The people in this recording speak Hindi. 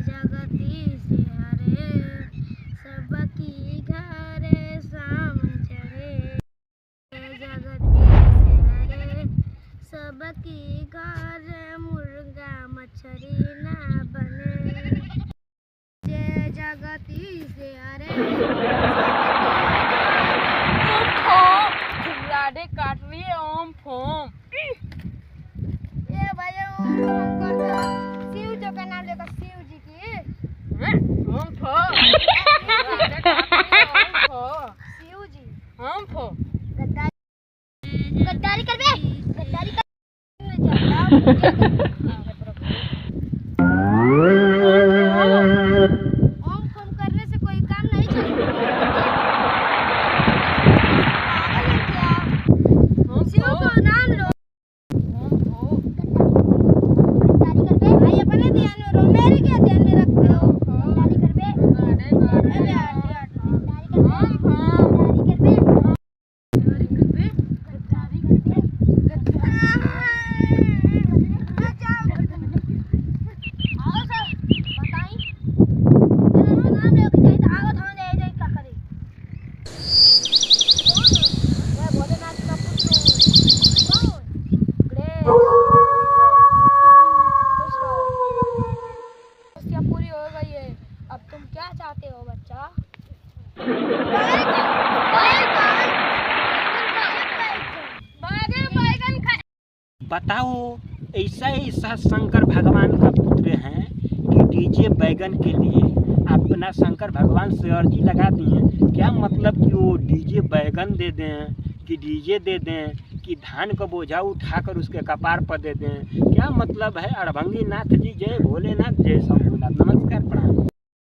जगती से हरे सबकी घरे सावन चढ़े। जगती से हरे सबकी घर मुर्गा मछली ना बने। जय जगती से हरे काट रही है ओम फोम। ये भैया ओम फोम कर दो। शिव जो का नाम लेकर शिव जी की ओम फोम। शिव जी ओम फोम। गद्दारी कर बे, गद्दारी कर। ओम फोम करने से कोई काम नहीं चलेगा। शिव को नाम लो। गद्दारी कर बे। भाई अपने ध्यान में रहो, मेरे क्या ध्यान में रखते हो। गद्दारी कर बे। गद्दारी कर बे। पूरी हो गई है, अब तुम क्या चाहते हो बच्चा? बताओ, ऐसा ऐसा शंकर भगवान का पुत्र हैं कि डीजे बैगन के लिए अपना शंकर भगवान से अर्जी लगा दिए। क्या मतलब कि वो डीजे बैगन दे दें कि डीजे दे दें कि धान का बोझा उठाकर उसके कपार पर दे दें? क्या मतलब है? अड़भंगी नाथ जी जय भोलेनाथ जय शंभुनाथ। नमस्कार प्रणाम।